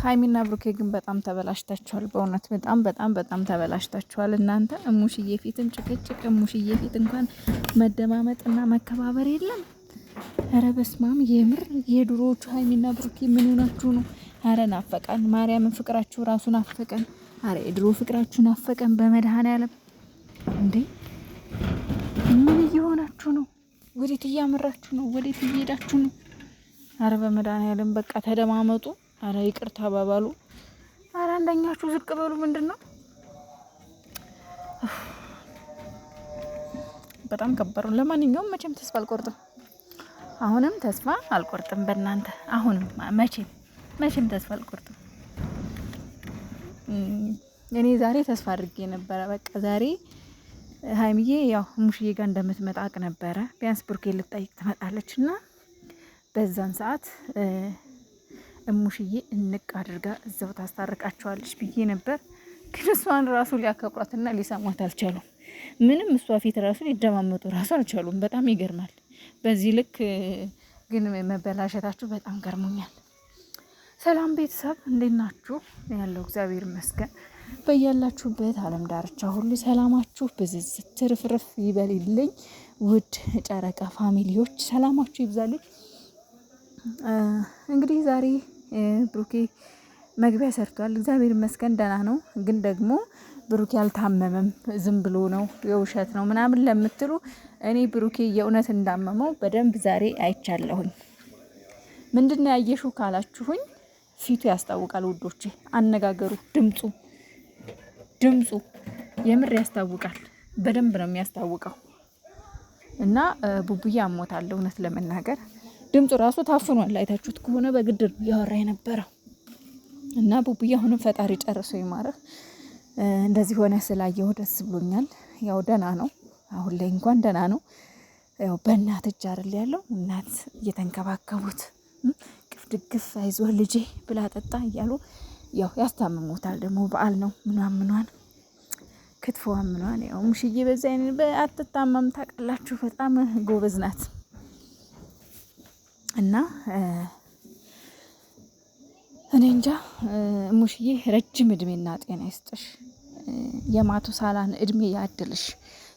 ሃይሚና ብሩኬ ግን በጣም ተበላሽታችኋል። በእውነት በጣም ተበላሽታችኋል እናንተ። እሙሽዬ ፊትም ጭቅጭቅ፣ እሙሽዬ ፊት እንኳን መደማመጥና መከባበር የለም። ኧረ በስማም የምር የድሮዎቹ ሃይሚና ብሩኬ ምን ሆናችሁ ነው? ኧረ ናፈቀን፣ ማርያምን ፍቅራችሁ ራሱ ናፈቀን። ኧረ የድሮ ፍቅራችሁ ናፈቀን በመድኃኔዓለም እንዴ! ምን እየሆናችሁ ነው? ወዴት እያመራችሁ ነው? ወዴት እየሄዳችሁ ነው? ኧረ በመድኃኔዓለም በቃ ተደማመጡ። ኧረ ይቅርታ ባባሉ። ኧረ አንደኛችሁ ዝቅ በሉ። ምንድነው? በጣም ከባድ ነው። ለማንኛውም መቼም ተስፋ አልቆርጥም። አሁንም ተስፋ አልቆርጥም በእናንተ። አሁንም መቼም ተስፋ አልቆርጥም። እኔ ዛሬ ተስፋ አድርጌ ነበረ። በቃ ዛሬ ሃይሚዬ ያው ሙሽዬ ጋር እንደምትመጣ አቅ ነበረ። ቢያንስ ብሩኬ ልትጠይቅ ትመጣለችና በዛን ሰዓት እሙሽዬ እንቅ አድርጋ እዛው ታስታርቃቸዋለች ብዬ ነበር። ግን እሷን ራሱ ሊያከብሯትና ሊሰሟት አልቻሉም። ምንም እሷ ፊት ራሱ ሊደማመጡ ራሱ አልቻሉም። በጣም ይገርማል። በዚህ ልክ ግን መበላሸታችሁ በጣም ገርሞኛል። ሰላም ቤተሰብ እንዴት ናችሁ? ያለው እግዚአብሔር ይመስገን። በያላችሁበት ዓለም ዳርቻ ሁሉ ሰላማችሁ ብዝዝት ትርፍርፍ ይበልልኝ። ውድ ጨረቃ ፋሚሊዎች ሰላማችሁ ይብዛልኝ። እንግዲህ ዛሬ ብሩኬ መግቢያ ሰርቷል። እግዚአብሔር ይመስገን ደህና ነው። ግን ደግሞ ብሩኬ አልታመመም፣ ዝም ብሎ ነው የውሸት ነው ምናምን ለምትሉ እኔ ብሩኬ የእውነት እንዳመመው በደንብ ዛሬ አይቻለሁኝ። ምንድነው ያየሹ ካላችሁኝ ፊቱ ያስታውቃል ውዶቼ። አነጋገሩ፣ ድምፁ የምር ያስታውቃል። በደንብ ነው የሚያስታውቀው። እና ቡቡዬ አሞታል እውነት ለመናገር ድምፁ ራሱ ታፍኗል። አይታችሁት ከሆነ በግድ ነው ያወራ የነበረው። እና ቡቡዬ አሁንም ፈጣሪ ጨርሶ ይማረህ። እንደዚህ ሆነ ስላየው ደስ ብሎኛል። ያው ደህና ነው፣ አሁን ላይ እንኳን ደህና ነው። ያው በእናት እጅ አይደል ያለው። እናት እየተንከባከቡት ቅፍ ድግፍ አይዞህ ልጄ ብላ ጠጣ እያሉ ያው ያስታምሙታል። ደግሞ በዓል ነው ምኗን ክትፎዋን ምኗን። ያው ሙሽዬ በዛ አይነት አትታመም ታውቃላችሁ። በጣም ጎበዝ ናት። እና እኔ እንጃ ሙሽዬ ረጅም እድሜና ጤና ይስጥሽ። የማቱ ሳላን እድሜ ያድልሽ።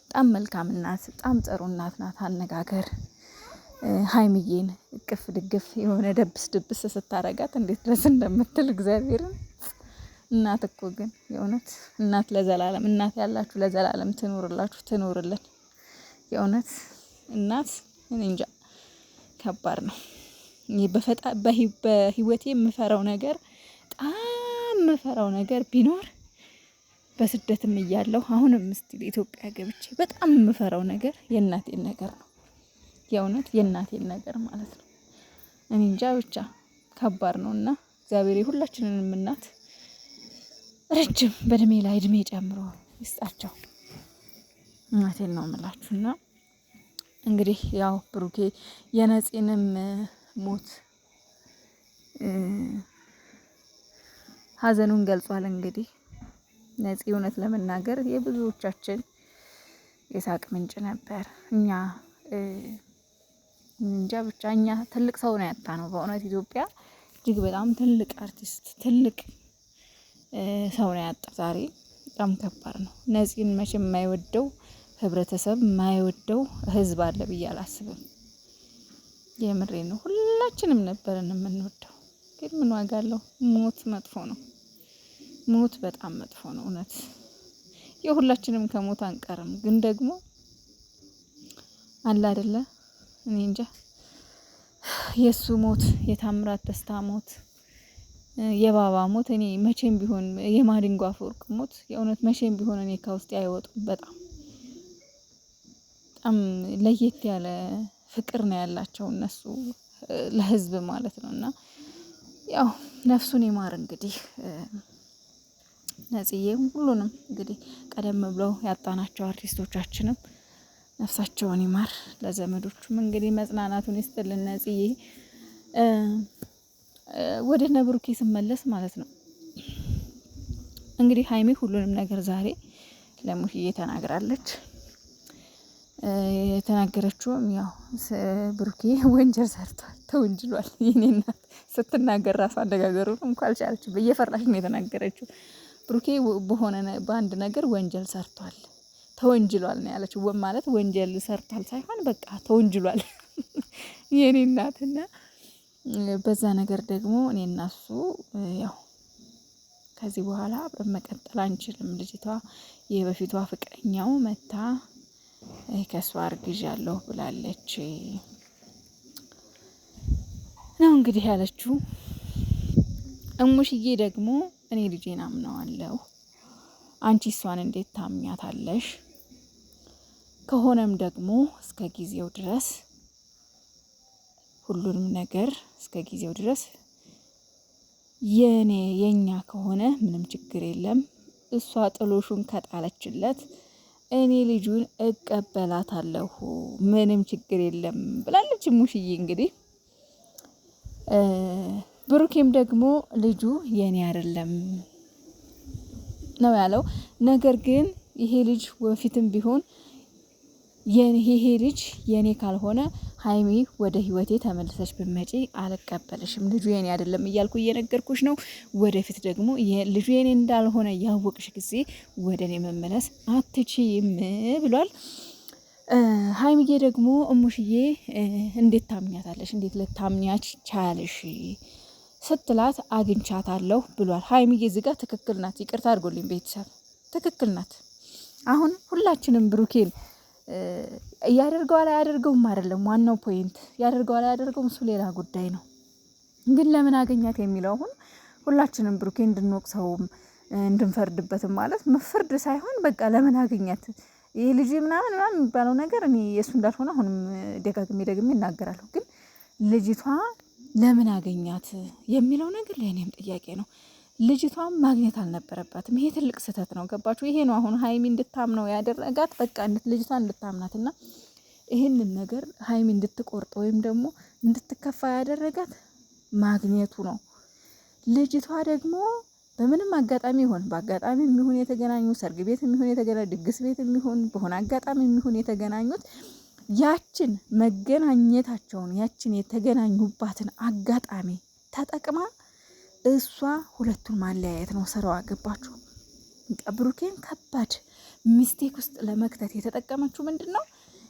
በጣም መልካም እናት፣ በጣም ጥሩ እናት ናት። አነጋገር ሃይሚዬን እቅፍ ድግፍ የሆነ ደብስ ስታረጋት እንዴት ድረስ እንደምትል እግዚአብሔርን። እናት እኮ ግን የእውነት እናት ለዘላለም፣ እናት ያላችሁ ለዘላለም ትኑርላችሁ፣ ትኑርልን። የእውነት እናት እኔ እንጃ ከባድ ነው። በህይወቴ የምፈራው ነገር በጣም የምፈራው ነገር ቢኖር በስደትም እያለሁ አሁንም ስቲል ኢትዮጵያ ገብቼ በጣም የምፈራው ነገር የእናቴን ነገር ነው። የእውነት የእናቴን ነገር ማለት ነው። እኔ እንጃ ብቻ ከባድ ነውና እግዚአብሔር ሁላችንንም እናት ረጅም በእድሜ ላይ እድሜ ጨምሮ ይስጣቸው። እናቴን ነው የምላችሁና እንግዲህ ያው ብሩኬ የነፂንም ሞት ሀዘኑን ገልጿል። እንግዲህ ነፂ እውነት ለመናገር የብዙዎቻችን የሳቅ ምንጭ ነበር። እኛ እንጃ ብቻ እኛ ትልቅ ሰው ነው ያጣነው በእውነት ኢትዮጵያ እጅግ በጣም ትልቅ አርቲስት፣ ትልቅ ሰው ነው ያጣ ዛሬ። በጣም ከባድ ነው። ነፂን መቼም የማይወደው ህብረተሰብ የማይወደው ህዝብ አለ ብዬ አላስብም። የምሬ ነው። ሁላችንም ነበርን የምንወደው። ግን ምን ዋጋ አለው? ሞት መጥፎ ነው። ሞት በጣም መጥፎ ነው እውነት። የሁላችንም ከሞት አንቀርም። ግን ደግሞ አለ አይደለ? እኔ እንጃ የሱ ሞት፣ የታምራት ደስታ ሞት፣ የባባ ሞት እኔ መቼም ቢሆን የማዲንጎ አፈወርቅ ሞት የእውነት መቼም ቢሆን እኔ ከውስጤ አይወጡም። በጣም ለየት ያለ ፍቅር ነው ያላቸው እነሱ ለህዝብ ማለት ነው። እና ያው ነፍሱን ይማር እንግዲህ ነጽዬ። ሁሉንም እንግዲህ ቀደም ብለው ያጣናቸው አርቲስቶቻችንም ነፍሳቸውን ይማር። ለዘመዶቹም እንግዲህ መጽናናቱን ይስጥልን ነጽዬ። ወደ ነብሩኬ ስመለስ ማለት ነው እንግዲህ ሃይሚ ሁሉንም ነገር ዛሬ ለሙሽዬ ተናግራለች። የተናገረችውም ያው ብሩኬ ወንጀል ሰርቷል፣ ተወንጅሏል። የኔ እናት ስትናገር ራሱ አነጋገሩን እንኳን አልቻለችም፣ እየፈራሽ ነው የተናገረችው። ብሩኬ በአንድ ነገር ወንጀል ሰርቷል፣ ተወንጅሏል ነው ያለችው። ማለት ወንጀል ሰርቷል ሳይሆን በቃ ተወንጅሏል የኔ እናትና በዛ ነገር ደግሞ እኔ እና እሱ ያው ከዚህ በኋላ መቀጠል አንችልም። ልጅቷ የበፊቷ ፍቅረኛው መታ ከሷ አርግዣለሁ ብላለች ነው እንግዲህ ያለችው። እሙሽዬ ደግሞ እኔ ልጄን አምነዋለሁ፣ አንቺ እሷን እንዴት ታምኛታለሽ? ከሆነም ደግሞ እስከ ጊዜው ድረስ ሁሉንም ነገር እስከ ጊዜው ድረስ የኛ ከሆነ ምንም ችግር የለም። እሷ ጥሎሹን ከጣለችለት እኔ ልጁን እቀበላታለሁ፣ ምንም ችግር የለም ብላለች ሙሽዬ። እንግዲህ ብሩኬም ደግሞ ልጁ የኔ አይደለም ነው ያለው። ነገር ግን ይሄ ልጅ ወፊትም ቢሆን ይሄ ልጅ የኔ ካልሆነ ሀይሚ ወደ ህይወቴ ተመልሰሽ ብመጪ አልቀበልሽም፣ ልጁ የኔ አይደለም እያልኩ እየነገርኩሽ ነው። ወደፊት ደግሞ ልጁ የኔ እንዳልሆነ ያወቅሽ ጊዜ ወደ እኔ መመለስ አትችይም ብሏል። ሀይሚዬ ደግሞ እሙሽዬ እንዴት ታምኛታለሽ? እንዴት ልታምኛች ቻልሽ ስትላት አግኝቻታለሁ ብሏል። ሀይሚዬ እዚህ ጋር ትክክል ናት። ይቅርታ አድርጎልኝ ቤተሰብ ትክክል ናት። አሁን ሁላችንም ብሩኬን ያደርገዋል አያደርገውም አይደለም ዋናው ፖይንት፣ ያደርገዋል አያደርገውም እሱ ሌላ ጉዳይ ነው። ግን ለምን አገኛት የሚለው አሁን ሁላችንም ብሩኬ እንድንወቅሰውም እንድንፈርድበትም ማለት መፍርድ ሳይሆን በቃ ለምን አገኛት ይህ ልጅ ምናምን የሚባለው ነገር እኔ የእሱ እንዳልሆነ አሁንም ደግሜ እናገራለሁ። ግን ልጅቷ ለምን አገኛት የሚለው ነገር ለእኔም ጥያቄ ነው። ልጅቷም ማግኘት አልነበረባትም። ይሄ ትልቅ ስህተት ነው። ገባችሁ? ይሄ ነው አሁን ሀይሚ እንድታምነው ያደረጋት። በቃ ልጅቷን እንድታምናትና ይህንን ነገር ሀይሚ እንድትቆርጥ ወይም ደግሞ እንድትከፋ ያደረጋት ማግኘቱ ነው። ልጅቷ ደግሞ በምንም አጋጣሚ ይሆን በአጋጣሚ የሚሆን የተገናኙ ሰርግ ቤት የሚሆን የተገናኙ ድግስ ቤት የሚሆን በሆነ አጋጣሚ የሚሆን የተገናኙት ያችን መገናኘታቸውን ያችን የተገናኙባትን አጋጣሚ ተጠቅማ እሷ ሁለቱን ማለያየት ነው ስራዋ። ገባችሁ? ብሩኬን ከባድ ሚስቴክ ውስጥ ለመክተት የተጠቀመችው ምንድን ነው?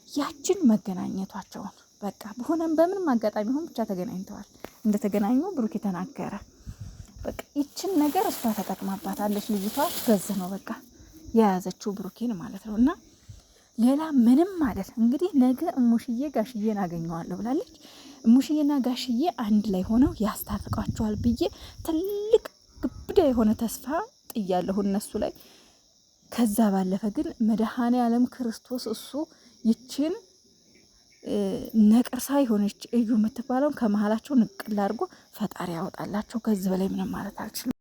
ያችን መገናኘቷቸውን በቃ በሆነም በምንም አጋጣሚ ሆን ብቻ ተገናኝተዋል። እንደተገናኙ ብሩኬ ተናገረ። በቃ ይችን ነገር እሷ ተጠቅማባታለች ልጅቷ። በዚህ ነው በቃ የያዘችው ብሩኬን ማለት ነው። እና ሌላ ምንም ማለት እንግዲህ ነገ እሙሽዬ ጋሽዬን አገኘዋለሁ ብላለች። እሙሽዬና ጋሽዬ አንድ ላይ ሆነው ያስታርቋቸዋል ብዬ ትልቅ ግብዳ የሆነ ተስፋ ጥያለሁ እነሱ ላይ። ከዛ ባለፈ ግን መድኃኔ ዓለም ክርስቶስ እሱ ይችን ነቀርሳ የሆነች እዩ የምትባለውን ከመሀላቸው ንቅል አድርጎ ፈጣሪ ያወጣላቸው። ከዚህ በላይ ምንም ማለት አልችልም።